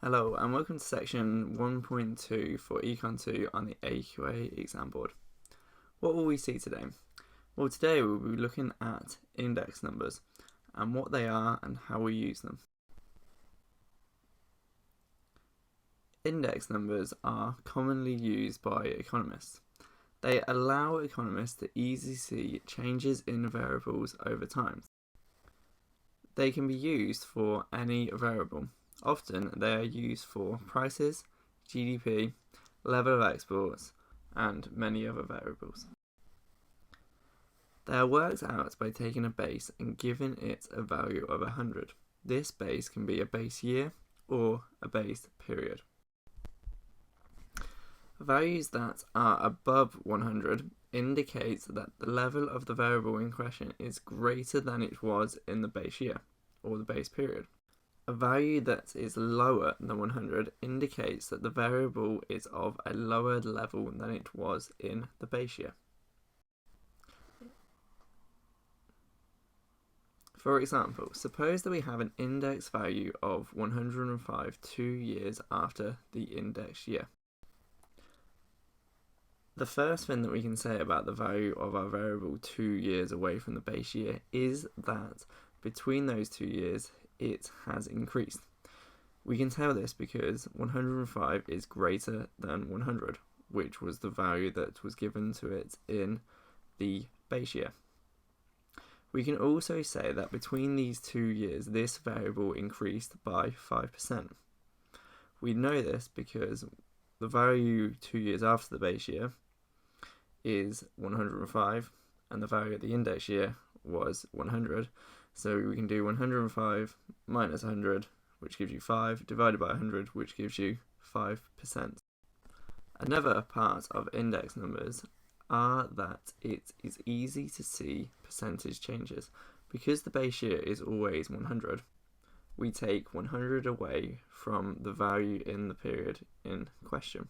Hello and welcome to section 1.2 for Econ 2 on the AQA exam board. What will we see today? Well, today we'll be looking at index numbers and what they are and how we use them. Index numbers are commonly used by economists. They allow economists to easily see changes in variables over time. They can be used for any variable. Often they are used for prices, GDP, level of exports, and many other variables. They are worked out by taking a base and giving it a value of 100. This base can be a base year or a base period. Values that are above 100 indicate that the level of the variable in question is greater than it was in the base year or the base period. A value that is lower than 100 indicates that the variable is of a lower level than it was in the base year. For example, suppose that we have an index value of 105 2 years after the index year. The first thing that we can say about the value of our variable 2 years away from the base year is that between those 2 years it has increased. We can tell this because 105 is greater than 100, which was the value that was given to it in the base year. We can also say that between these 2 years this variable increased by 5%. We know this because the value 2 years after the base year is 105 and the value at the index year was 100. So we can do 105 minus 100, which gives you 5, divided by 100, which gives you 5%. Another part of index numbers are that it is easy to see percentage changes. Because the base year is always 100, we take 100 away from the value in the period in question.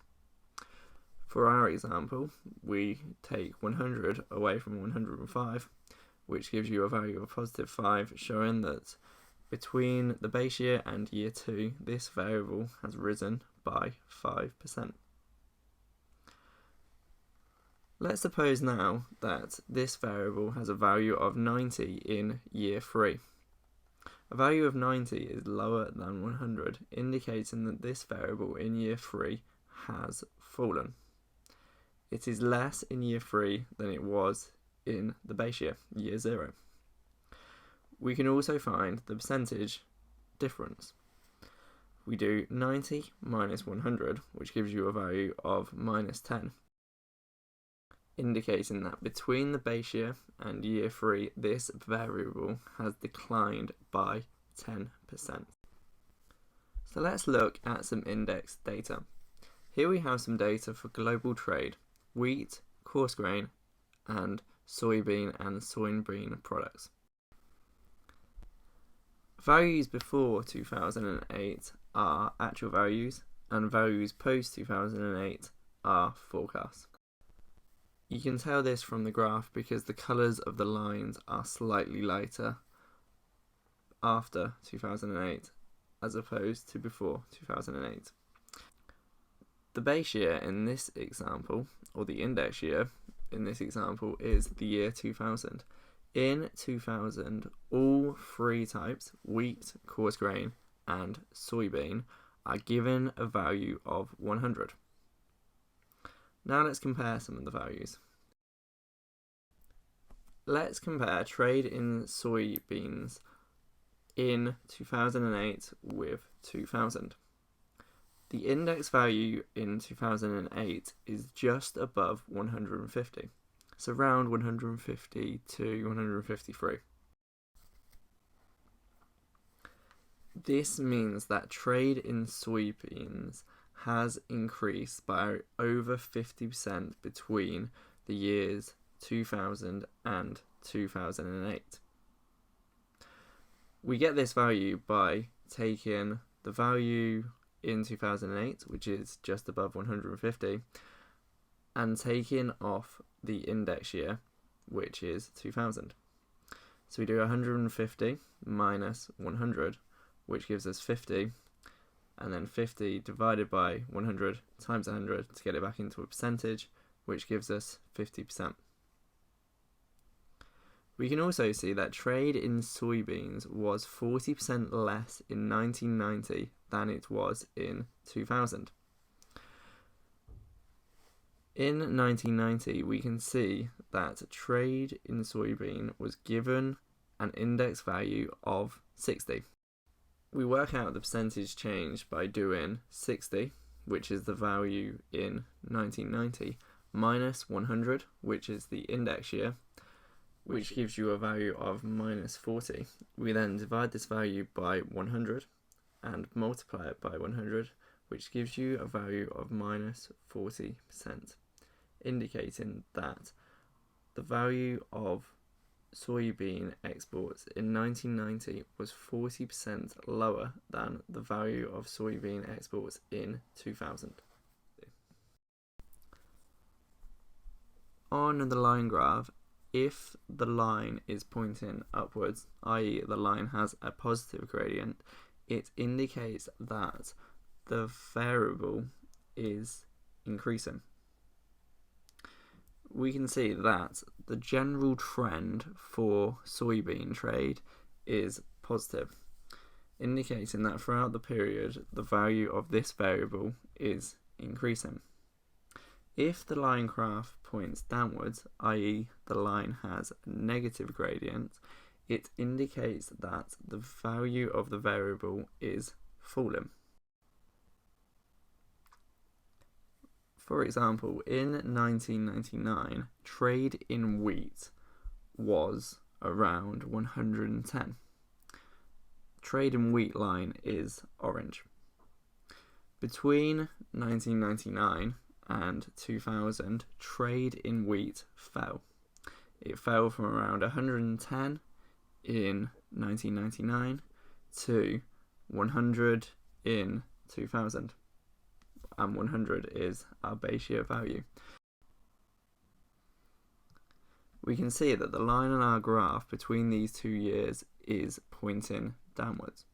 For our example, we take 100 away from 105, which gives you a value of positive 5, showing that between the base year and year 2, this variable has risen by 5%. Let's suppose now that this variable has a value of 90 in year 3. A value of 90 is lower than 100, indicating that this variable in year 3 has fallen. It is less in year 3 than it was in the base year, year 0. We can also find the percentage difference. We do 90 minus 100, which gives you a value of minus 10, indicating that between the base year and year 3, this variable has declined by 10%. So let's look at some index data. Here we have some data for global trade, wheat, coarse grain, and soybean and soybean products. Values before 2008 are actual values, and values post 2008 are forecasts. You can tell this from the graph because the colours of the lines are slightly lighter after 2008 as opposed to before 2008. The base year in this example, or the index year in this example, is the year 2000. In 2000, all three types, wheat, coarse grain, and soybean, are given a value of 100. Now let's compare some of the values. Let's compare trade in soybeans in 2008 with 2000. The index value in 2008 is just above 150. It's around 150 to 153. This means that trade in soybeans has increased by over 50% between the years 2000 and 2008. We get this value by taking the value in 2008, which is just above 150, and taking off the index year, which is 2000. So we do 150 minus 100, which gives us 50, and then 50 divided by 100 times 100 to get it back into a percentage, which gives us 50%. We can also see that trade in soybeans was 40% less in 1990 than it was in 2000. In 1990, we can see that trade in soybean was given an index value of 60. We work out the percentage change by doing 60, which is the value in 1990, minus 100, which is the index year, which gives you a value of minus 40. We then divide this value by 100 and multiply it by 100, which gives you a value of minus 40%, indicating that the value of soybean exports in 1990 was 40% lower than the value of soybean exports in 2000. On the line graph, if the line is pointing upwards, i.e. the line has a positive gradient, it indicates that the variable is increasing. We can see that the general trend for soybean trade is positive, indicating that throughout the period the value of this variable is increasing. If the line graph points downwards, i.e. the line has a negative gradient, it indicates that the value of the variable is falling. For example, in 1999, trade in wheat was around 110. Trade in wheat line is orange. Between 1999 and 2000, trade in wheat fell. It fell from around 110 in 1999 to 100 in 2000. And 100 is our base year value. We can see that the line on our graph between these 2 years is pointing downwards.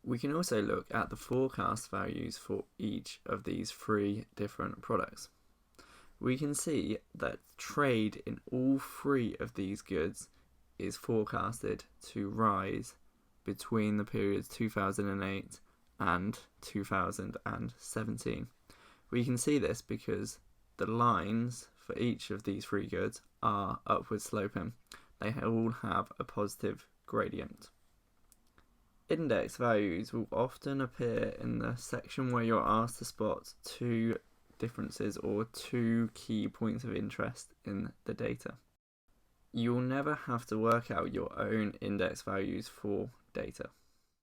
We can also look at the forecast values for each of these 3 different products. We can see that trade in all 3 of these goods is forecasted to rise between the periods 2008 and 2017. We can see this because the lines for each of these 3 goods are upward sloping. They all have a positive gradient. Index values will often appear in the section where you're asked to spot 2 differences or 2 key points of interest in the data. You'll never have to work out your own index values for data.